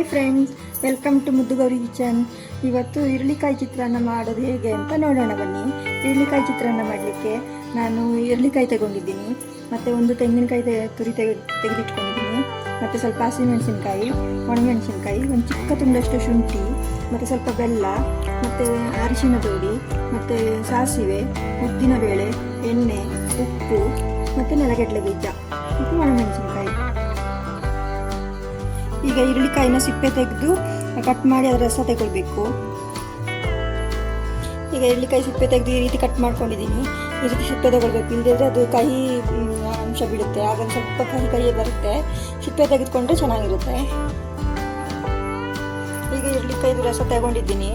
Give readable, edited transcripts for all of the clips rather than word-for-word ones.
Hi friends, welcome to Muddugowri kitchen. ಇವತ್ತು ಈರುಳ್ಳಿಕಾಯಿ ಚಿತ್ರಾನ್ನ ಮಾಡೋದು ಹೇಗೆ ಅಂತ ನೋಡೋಣ ಬನ್ನಿ. ಈರುಳ್ಳಿಕಾಯಿ ಚಿತ್ರಾನ್ನ ಮಾಡಲಿಕ್ಕೆ ನಾನು ಈರುಳ್ಳಿಕಾಯಿ ತಗೊಂಡಿದ್ದೀನಿ, ಮತ್ತು ಒಂದು ತೆಂಗಿನಕಾಯಿ ತೆಗೆದಿಟ್ಕೊಂಡಿದ್ದೀನಿ, ಮತ್ತು ಸ್ವಲ್ಪ ಹಸಿಮೆಣಸಿನ್ಕಾಯಿ, ಒಣಮೆಣಸಿನ್ಕಾಯಿ, ಒಂದು ಚಿಕ್ಕ ತುಂಡಷ್ಟು ಶುಂಠಿ, ಮತ್ತು ಸ್ವಲ್ಪ ಬೆಲ್ಲ, ಮತ್ತು ಅರಿಶಿನ ಪುಡಿ, ಮತ್ತು ಸಾಸಿವೆ, ಉದ್ದಿನಬೇಳೆ, ಎಣ್ಣೆ, ಉಪ್ಪು, ಮತ್ತು ನೆಲಗಡಲೆ ಬೀಜ, ಮತ್ತು ಒಣಮೆಣಸಿನ್ಕಾಯಿ. ಈಗ ಈರುಳ್ಳಿಕಾಯಿನ ಸಿಪ್ಪೆ ತೆಗೆದು ಕಟ್ ಮಾಡಿ ಅದರ ರಸ ತಗೊಳ್ಬೇಕು. ಈಗ ಈರುಳ್ಳಿಕಾಯಿ ಸಿಪ್ಪೆ ತೆಗೆದು ಈ ರೀತಿ ಕಟ್ ಮಾಡ್ಕೊಂಡಿದ್ದೀನಿ. ಈ ರೀತಿ ಸಿಪ್ಪೆ ತಗೊಳ್ಬೇಕು, ಇಲ್ಲದಿದ್ರೆ ಅದು ಕಹಿ ಅಂಶ ಬಿಡುತ್ತೆ, ಆಗ ಸ್ವಲ್ಪ ಕಹಿ ಬರುತ್ತೆ. ಸಿಪ್ಪೆ ತೆಗೆದುಕೊಂಡ್ರೆ ಚೆನ್ನಾಗಿರುತ್ತೆ. ಈಗ ಈರುಳ್ಳಿಕಾಯಿದು ರಸ ತಗೊಂಡಿದ್ದೀನಿ.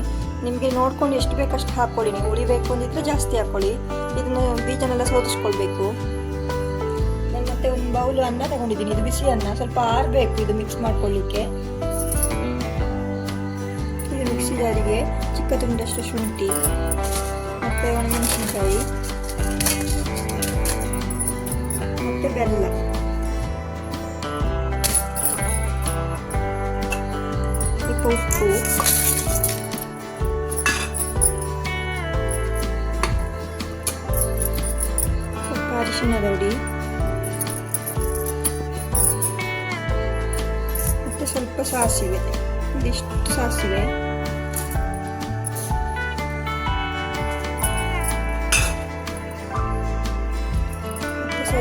ನಿಮಗೆ ನೋಡ್ಕೊಂಡು ಎಷ್ಟು ಬೇಕಷ್ಟು ಹಾಕ್ಕೊಳ್ಳಿ. ನೀವು ಉಳಿಬೇಕು ಅಂದಿದ್ರೆ ಜಾಸ್ತಿ ಹಾಕ್ಕೊಳ್ಳಿ. ಇದನ್ನು ಬೀಜನೆಲ್ಲ ಸೋದಿಸ್ಕೊಳ್ಬೇಕು. ಮತ್ತೆ ಒಂದು ಬೌಲ್ ಅನ್ನ ತಗೊಂಡಿದ್ದೀನಿ. ಇದು ಬಿಸಿ ಅನ್ನ, ಸ್ವಲ್ಪ ಆರಬೇಕು ಇದು ಮಿಕ್ಸ್ ಮಾಡ್ಕೊಳ್ಳಿಕ್ಕೆ. ಇದು ಮಿಕ್ಸಿ ಜಾರಿಗೆ ಚಿಕ್ಕ ತುಂಡಷ್ಟು ಶುಂಠಿ, ಮತ್ತೆ ಒಣಮೆಣಸಿನಕಾಯಿ, ಮತ್ತೆ ಬೆಲ್ಲ, ಸ್ವಲ್ಪ ಉಪ್ಪು, ಸ್ವಲ್ಪ ಅರಿಶಿನ ಪುಡಿ, ಸ್ವಲ್ಪ ಸಾಸಿವೆ, ಇದಿಷ್ಟು ಸಾಸಿವೆ,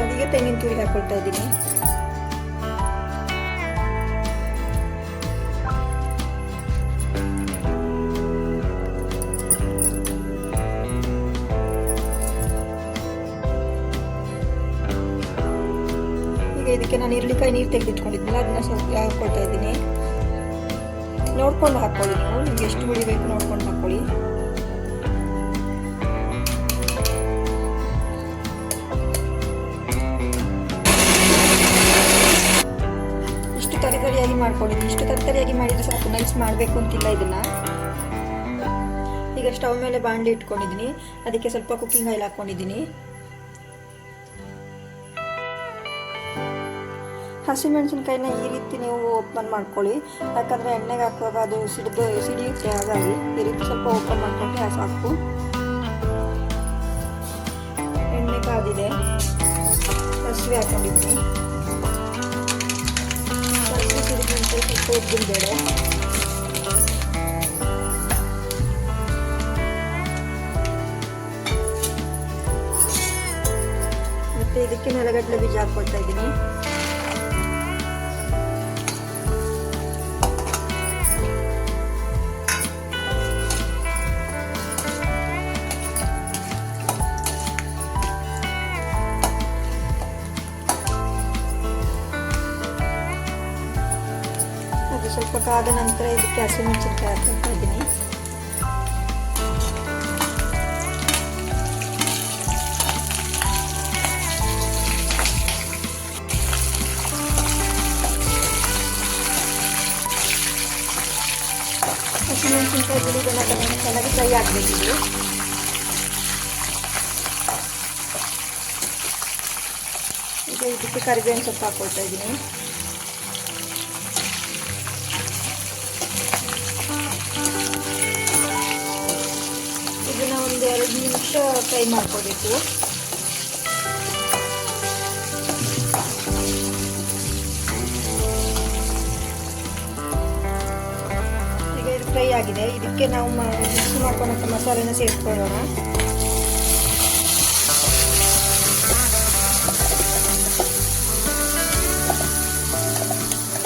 ಅದಕ್ಕೆ ತೆಂಗಿನ ತುರಿ ಹಾಕೊಳ್ತಾ ಇದ್ದೀನಿ. ಇದಕ್ಕೆ ನಾನು ಈರುಳ್ಳಿಕಾಯಿ ನೀರು ತೆಗೆದಿಟ್ಕೊಂಡಿದ್ದಿಲ್ಲ, ಅದನ್ನ ಸ್ವಲ್ಪ ಹಾಕೊಳ್ತಾ ಇದ್ದೀನಿ. ನೋಡ್ಕೊಂಡು ಹಾಕೊಳ್ಳಿ, ನೀವು ನಿಮ್ಗೆ ಎಷ್ಟು ಉಳಿಬೇಕು ನೋಡ್ಕೊಂಡು ಹಾಕೊಳ್ಳಿ. ಇಷ್ಟು ತರಿತರಿಯಾಗಿ ಮಾಡ್ಕೊಂಡಿದ್ದೀನಿ. ಇಷ್ಟು ತರಿತರಿಯಾಗಿ ಮಾಡಿದ್ರೆ ಸಾಕು, ನೈಸ್ ಮಾಡಬೇಕು ಅಂತಿಲ್ಲ ಇದನ್ನ. ಈಗ ಸ್ಟವ್ ಮೇಲೆ ಬಾಣಲಿ ಇಟ್ಕೊಂಡಿದ್ದೀನಿ, ಅದಕ್ಕೆ ಸ್ವಲ್ಪ ಕುಕ್ಕಿಂಗ್ ಆಯಿಲ್ ಹಾಕೊಂಡಿದ್ದೀನಿ. ಹಸಿಮೆಣಸಿನ್ಕಾಯಿನ ಈ ರೀತಿ ನೀವು ಓಪನ್ ಮಾಡ್ಕೊಳ್ಳಿ, ಯಾಕಂದರೆ ಎಣ್ಣೆಗೆ ಹಾಕುವಾಗ ಅದು ಸಿಡಿಯುತ್ತೆ. ಹಾಗಾಗಿ ಈ ರೀತಿ ಸ್ವಲ್ಪ ಓಪನ್ ಮಾಡ್ಕೊಂಡ್ರೆ ಸಾಕು. ಎಣ್ಣೆ ಕಾದಿದೆ, ಸಾಸಿವೆ ಹಾಕೊಂಡಿದ್ದೀನಿ. ಸಾಸಿವೆ ಸಿಡಿದಂತೆ ಸ್ವಲ್ಪ ಉದ್ದಿನಬೇಳೆ, ಮತ್ತು ಇದಕ್ಕೆ ನೆಲಗಡಲೆ ಬೀಜ ಹಾಕ್ಕೊಳ್ತಾ ಇದ್ದೀನಿ. ಸ್ವಲ್ಪ ಕಾದ ನಂತರ ಇದಕ್ಕೆ ಹಸಿಮೆಣಸಿನಕಾಯಿ ಹಾಕ್ತಾ ಇದ್ದೀನಿ. ಹಸಿಮೆಣಸಿನಕಾಯಿ ಬಿಡಿದನ್ನ ಚೆನ್ನಾಗಿ ಫ್ರೈ ಆಗಬೇಕಿದೆ. ಈಗ ಇದಕ್ಕೆ ಕರಿಬೇವಿನ ಸೊಪ್ಪು ಹಾಕೊಳ್ತಾ ಇದ್ದೀನಿ. ಇದನ್ನ ಒಂದು 2 ನಿಮಿಷ ಫ್ರೈ ಮಾಡ್ಕೋಬೇಕು. ಈಗ ಇದು ಫ್ರೈ ಆಗಿದೆ. ಇದಕ್ಕೆ ನಾವು ಮಿಕ್ಸ್ ಮಾಡ್ಕೊಂಡಂಥ ಮಸಾಲೆನ ಸೇರಿಸ್ಕೊಳ್ಳೋಣ.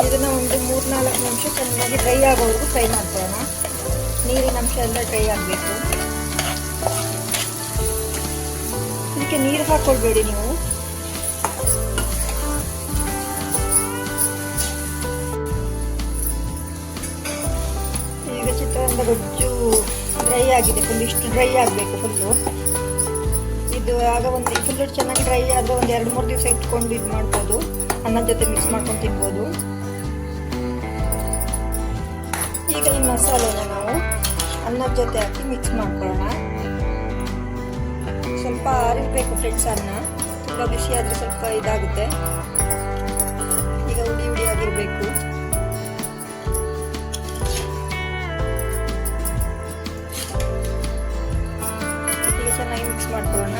ಇದನ್ನ ಒಂದು 3-4 ನಿಮಿಷ ಚೆನ್ನಾಗಿ ಡ್ರೈ ಆಗೋವರೆಗೂ ಫ್ರೈ ಮಾಡ್ಕೊಳ್ಳೋಣ. ನೀರಿನ ಅಂಶ ಎಲ್ಲ ಡ್ರೈ ಆಗಬೇಕು. ಇದಕ್ಕೆ ನೀರು ಹಾಕೊಳ್ಬೇಡಿ ನೀವು. ಈಗ ಚಿತ್ರಾನ್ನದ ಗೊಜ್ಜು ಡ್ರೈ ಆಗಿದೆ, ಫುಲ್ ಇಷ್ಟು ಡ್ರೈ ಆಗಬೇಕು ಫುಲ್ಲು. ಇದು ಆಗ ಒಂದು ಫುಲ್ಲು ಚೆನ್ನಾಗಿ ಡ್ರೈ ಆದರೆ ಒಂದು 2-3 ದಿವಸ ಇಟ್ಕೊಂಡು ಇದು ಮಾಡ್ಬೋದು, ಅನ್ನದ ಜೊತೆ ಮಿಕ್ಸ್ ಮಾಡ್ಕೊಂಡು ತಿನ್ಬೋದು. ಈಗ ಈ ಮಸಾಲೆನ ನಾವು ಅನ್ನದ ಜೊತೆ ಹಾಕಿ ಮಿಕ್ಸ್ ಮಾಡ್ಕೊಳ್ಳೋಣ. ಸ್ವಲ್ಪ ಆರಿರಬೇಕು ಫ್ರೆಂಡ್ಸ್. ಅನ್ನ ತುಂಬ ಬಿಸಿ ಆದರೆ ಸ್ವಲ್ಪ ಇದಾಗುತ್ತೆ. ಈಗ ಹುಡಿ ಹುಡಿ ಆಗಿರಬೇಕು. ಚೆನ್ನಾಗಿ ಮಿಕ್ಸ್ ಮಾಡ್ಕೊಳ್ಳೋಣ.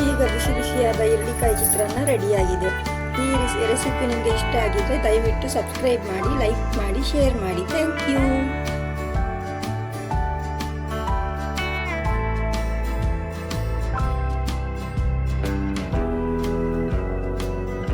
ಈಗ ಬಿಸಿ ಬಿಸಿಯಾದ ಈರುಳ್ಳಿಕಾಯಿ ಚಿತ್ರಾನ್ನ ರೆಡಿಯಾಗಿದೆ. ಈ ರೆಸಿಪಿ ನಿಮಗೆ ಇಷ್ಟ ಆಗಿದ್ರೆ ದಯವಿಟ್ಟು ಸಬ್ಸ್ಕ್ರೈಬ್ ಮಾಡಿ, ಲೈಕ್ ಮಾಡಿ, ಶೇರ್ ಮಾಡಿ. Thank you.